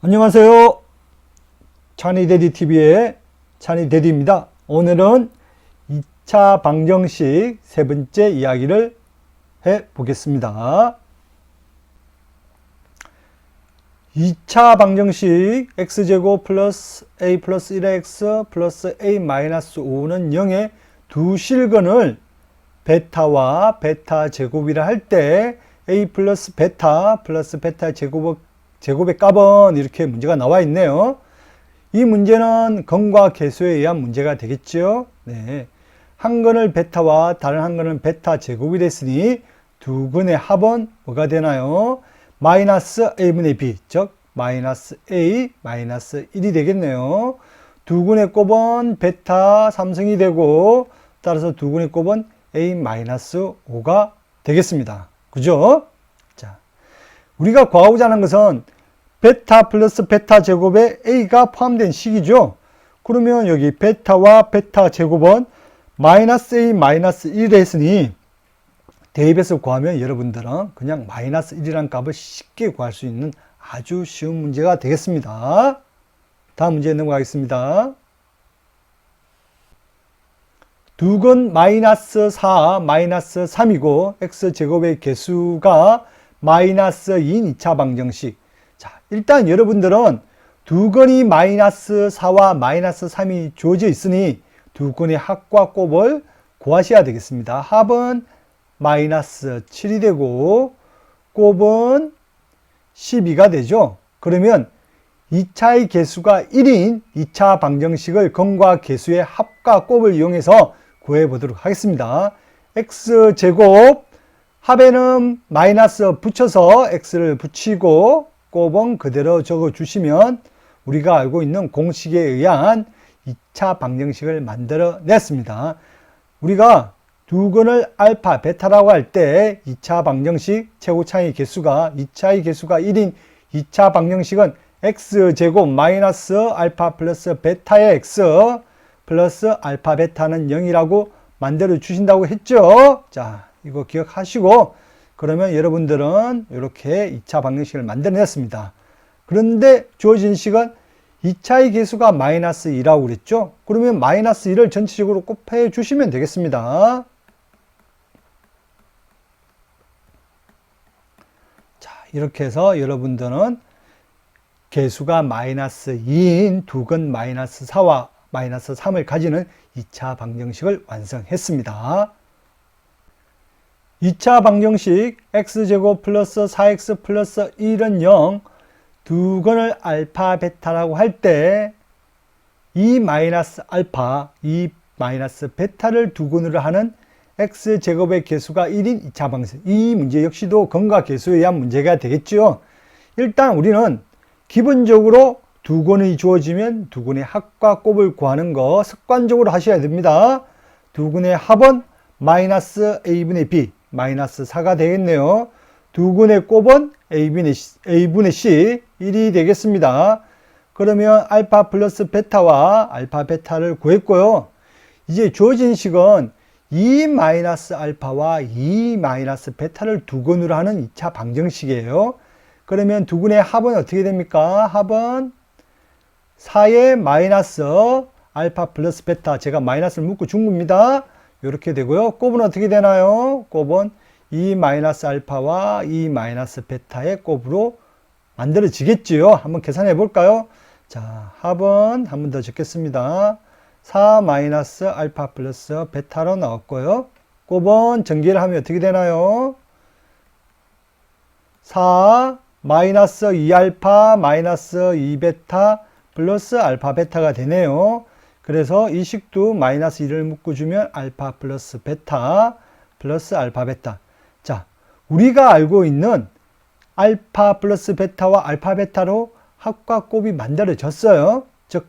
안녕하세요. 찬이데디TV의 찬이데디입니다. 오늘은 2차 방정식 세 번째 이야기를 해보겠습니다. 2차 방정식 x제곱 플러스 a 플러스 1x 플러스 a 마이너스 5는 0의 두 실근을 베타와 베타 제곱이라 할 때 a 플러스 베타 제곱의 값은 이렇게 문제가 나와 있네요. 이 문제는 근과 계수에 의한 문제가 되겠죠. 네. 한 근을 베타와 다른 한 근은 베타 제곱이 됐으니 두 근의 합은 뭐가 되나요? 마이너스 a분의 b, 즉 마이너스 a 마이너스 1이 되겠네요. 두 근의 곱은 베타 3승이 되고 따라서 두 근의 곱은 a 마이너스 5가 되겠습니다. 그죠? 자, 우리가 구하고자 하는 것은 베타 플러스 베타 제곱에 a가 포함된 식이죠. 그러면 여기 베타와 베타 제곱은 마이너스 a 마이너스 1을 했으니 대입해서 구하면 여러분들은 그냥 마이너스 1이라는 값을 쉽게 구할 수 있는 아주 쉬운 문제가 되겠습니다. 다음 문제 넘어가겠습니다. 두 근 마이너스 4, 마이너스 3이고 x제곱의 개수가 마이너스 2인 2차 방정식. 자, 일단 여러분들은 두 근이 마이너스 4와 마이너스 3이 주어져 있으니 두 근의 합과 곱을 구하셔야 되겠습니다. 합은 마이너스 7이 되고 곱은 12가 되죠. 그러면 2차의 개수가 1인 2차 방정식을 근과 계수의 합과 곱을 이용해서 구해보도록 하겠습니다. x제곱 합에는 마이너스 붙여서 x를 붙이고 곱은 그대로 적어주시면 우리가 알고 있는 공식에 의한 2차 방정식을 만들어 냈습니다. 우리가 두 근을 알파, 베타라고 할 때 2차 방정식 최고차의 개수가 2차의 개수가 1인 2차 방정식은 x제곱 마이너스 알파 플러스 베타의 x 플러스 알파 베타는 0이라고 만들어 주신다고 했죠. 자, 이거 기억하시고 그러면 여러분들은 이렇게 2차 방정식을 만들어냈습니다. 그런데 주어진 식은 2차의 개수가 마이너스 2라고 그랬죠. 그러면 마이너스 2를 전체적으로 곱해 주시면 되겠습니다. 자, 이렇게 해서 여러분들은 개수가 마이너스 2인 두 근 마이너스 4와 마이너스 3을 가지는 2차 방정식을 완성했습니다. 2차 방정식 x제곱 플러스 4x 플러스 1은 0, 두 근을 알파, 베타라고 할 때 이 마이너스 알파, 이 마이너스 베타를 두 근으로 하는 x제곱의 개수가 1인 2차 방정식. 이 문제 역시도 근과 계수에 의한 문제가 되겠죠. 일단 우리는 기본적으로 두 근이 주어지면 두 근의 합과 곱을 구하는 거 습관적으로 하셔야 됩니다. 두 근의 합은 마이너스 a분의 b, 마이너스 4가 되겠네요. 두 근의 곱은 a분의 c, 1이 되겠습니다. 그러면 알파 플러스 베타와 알파 베타를 구했고요. 이제 주어진 식은 2 마이너스 알파와 2 마이너스 베타를 두 근으로 하는 2차 방정식이에요. 그러면 두 근의 합은 어떻게 됩니까? 합은 4의 마이너스 알파 플러스 베타, 제가 마이너스를 묶고 준 겁니다. 이렇게 되고요. 곱은 어떻게 되나요? 곱은 2 마이너스 알파와 2 마이너스 베타의 곱으로 만들어지겠지요. 한번 계산해 볼까요? 자, 합은 한 번 더 적겠습니다. 4 마이너스 알파 플러스 베타로 나왔고요. 곱은 전개를 하면 어떻게 되나요? 4 마이너스 2알파 마이너스 2베타 플러스 알파 베타가 되네요. 그래서 이 식도 마이너스 1을 묶어주면 알파 플러스 베타 플러스 알파 베타. 자, 우리가 알고 있는 알파 플러스 베타와 알파 베타로 합과 곱이 만들어졌어요. 즉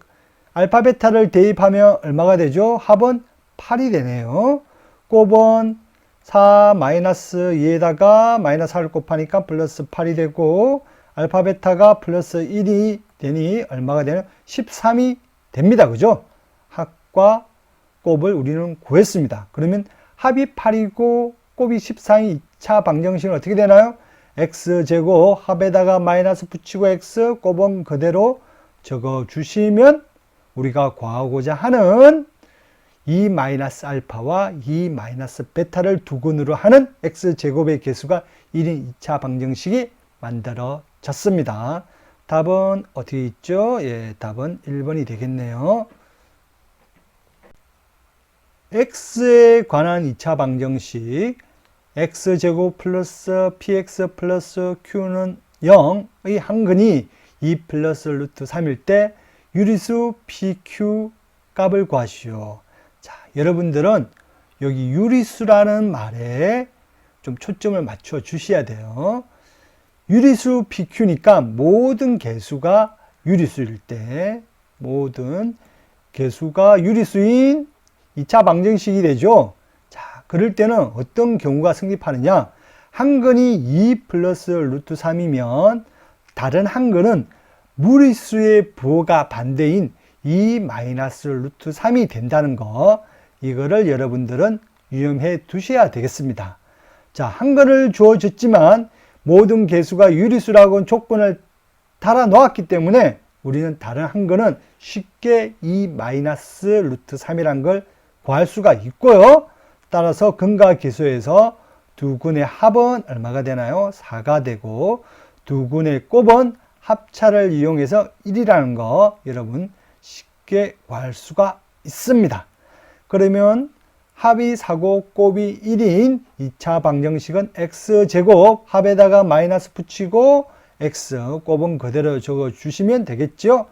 알파 베타를 대입하면 얼마가 되죠? 합은 8이 되네요. 곱은 4 마이너스 2에다가 마이너스 4를 곱하니까 플러스 8이 되고 알파 베타가 플러스 1이 되니 얼마가 되나요? 13이 됩니다. 그죠? 합과 곱을 우리는 구했습니다. 그러면 합이 8이고 곱이 14인 2차 방정식은 어떻게 되나요? x제곱 합에다가 마이너스 붙이고 x 곱은 그대로 적어 주시면 우리가 구하고자 하는 이 마이너스 알파와 이 마이너스 베타를 두근으로 하는 x제곱의 개수가 1인 2차 방정식이 만들어졌습니다. 답은 어떻게 있죠? 예, 답은 1번이 되겠네요. x에 관한 2차 방정식 x제곱 플러스 px 플러스 q는 0의 한근이 2 플러스 루트 3일 때 유리수 pq 값을 구하시오. 자, 여러분들은 여기 유리수라는 말에 좀 초점을 맞춰 주셔야 돼요. 유리수 pq니까 모든 개수가 유리수일 때 모든 개수가 유리수인 2차 방정식이 되죠. 자, 그럴 때는 어떤 경우가 성립하느냐? 한근이 2 플러스 루트 3이면 다른 한근은 무리수의 부호가 반대인 2 마이너스 루트 3이 된다는 거, 이거를 여러분들은 유념해 두셔야 되겠습니다. 자, 한근을 주어졌지만 모든 개수가 유리수라고 조건을 달아 놓았기 때문에 우리는 다른 한근은 쉽게 2 마이너스 루트 3이라는 걸 구할 수가 있고요. 따라서 근과 계수에서 두 근의 합은 얼마가 되나요? 4가 되고 두 근의 곱은 합차를 이용해서 1이라는 거 여러분 쉽게 구할 수가 있습니다. 그러면 합이 4고 곱이 1인 2차 방정식은 x제곱 합에다가 마이너스 붙이고 x 곱은 그대로 적어 주시면 되겠죠.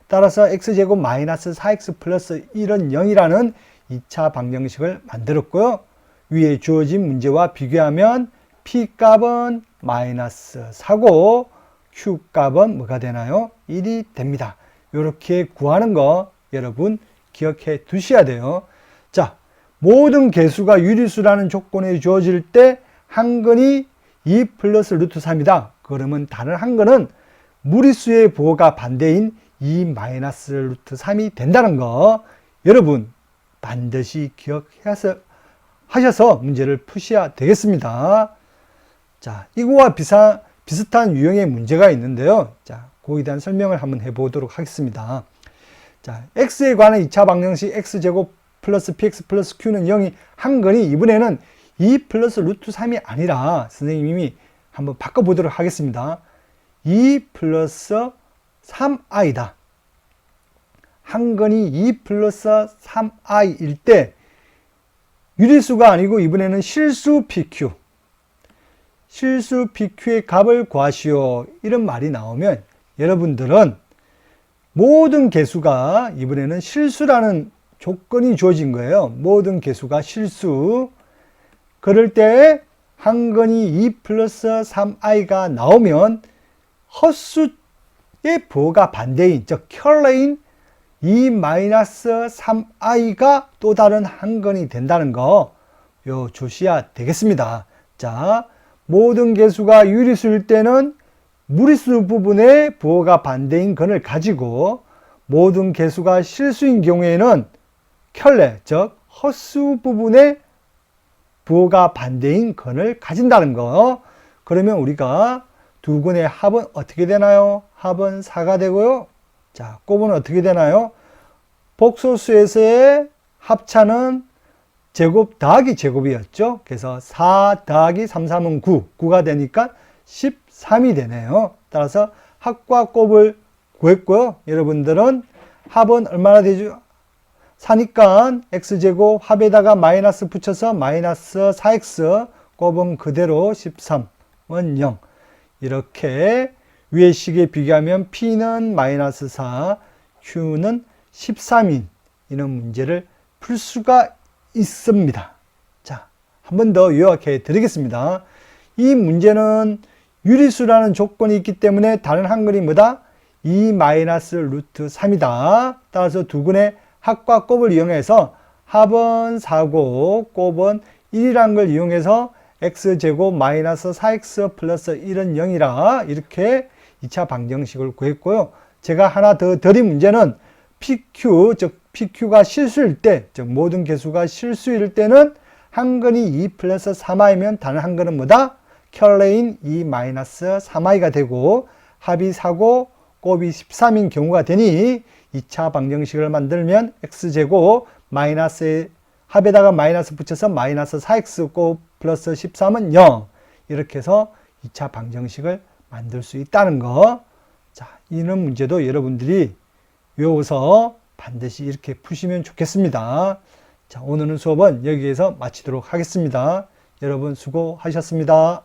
따라서 x제곱 마이너스 4x 플러스 1은 0이라는 2차 방정식을 만들었고요. 위에 주어진 문제와 비교하면 p값은 마이너스 4고 q값은 뭐가 되나요? 1이 됩니다. 이렇게 구하는 거 여러분 기억해 두셔야 돼요. 자, 모든 개수가 유리수라는 조건에 주어질 때 한근이 2 플러스 루트 3이다. 그러면 다른 한근은 무리수의 부호가 반대인 2 마이너스 루트 3이 된다는 거 여러분 반드시 기억하셔서 문제를 푸셔야 되겠습니다. 자, 이거와 비슷한 유형의 문제가 있는데요. 자, 거기에 대한 설명을 한번 해보도록 하겠습니다. 자, x에 관한 2차 방정식 x제곱 플러스 px 플러스 q는 0이 한근이 이번에는 2 플러스 루트 3이 아니라 선생님이 한번 바꿔보도록 하겠습니다. 2 플러스 3i다. 한근이 2 플러스 3i일 때 유리수가 아니고 이번에는 실수 pq, 실수 pq의 값을 구하시오. 이런 말이 나오면 여러분들은 모든 개수가 이번에는 실수라는 조건이 주어진 거예요. 모든 개수가 실수. 그럴 때 한근이 2 플러스 3i가 나오면 헛수의 부호가 반대인, 즉 켤레인 2 마이너스 3i가 또 다른 한근이 된다는 거 요 조시야 되겠습니다. 자, 모든 개수가 유리수일 때는 무리수 부분의 부호가 반대인 근을 가지고 모든 개수가 실수인 경우에는 켤레, 즉 헛수 부분의 부호가 반대인 근을 가진다는 거. 그러면 우리가 두 근의 합은 어떻게 되나요? 합은 4가 되고요. 자, 곱은 어떻게 되나요? 복소수에서의 합차는 제곱 더하기 제곱이었죠. 그래서 4 더하기 3, 3은 9, 9가 되니까 13이 되네요. 따라서 합과 곱을 구했고요. 여러분들은 합은 얼마나 되죠? 4니까 x제곱 합에다가 마이너스 붙여서 마이너스 4x 곱은 그대로 13은 0. 이렇게 위의 식에 비교하면 p는 마이너스 4, q는 13인 이런 문제를 풀 수가 있습니다. 자, 한 번 더 요약해 드리겠습니다. 이 문제는 유리수라는 조건이 있기 때문에 다른 한글이 뭐다? 2 마이너스 루트 3이다. 따라서 두 근의 합과 곱을 이용해서 합은 4고 곱은 1이라는 걸 이용해서 x제곱 마이너스 4x 플러스 1은 0이라 이렇게 2차 방정식을 구했고요. 제가 하나 더 드린 문제는 PQ, 즉 PQ가 실수일 때, 즉 모든 개수가 실수일 때는 한근이 2 플러스 3i면 다른 한근은 뭐다? 켤레인 2-3i가 되고 합이 4고 곱이 13인 경우가 되니 2차 방정식을 만들면 x제곱 마이너스 합에다가 마이너스 붙여서 마이너스 4x 곱 플러스 13은 0 이렇게 해서 2차 방정식을 만들 수 있다는 거. 자, 이런 문제도 여러분들이 외워서 반드시 이렇게 푸시면 좋겠습니다. 자, 오늘은 수업은 여기에서 마치도록 하겠습니다. 여러분 수고하셨습니다.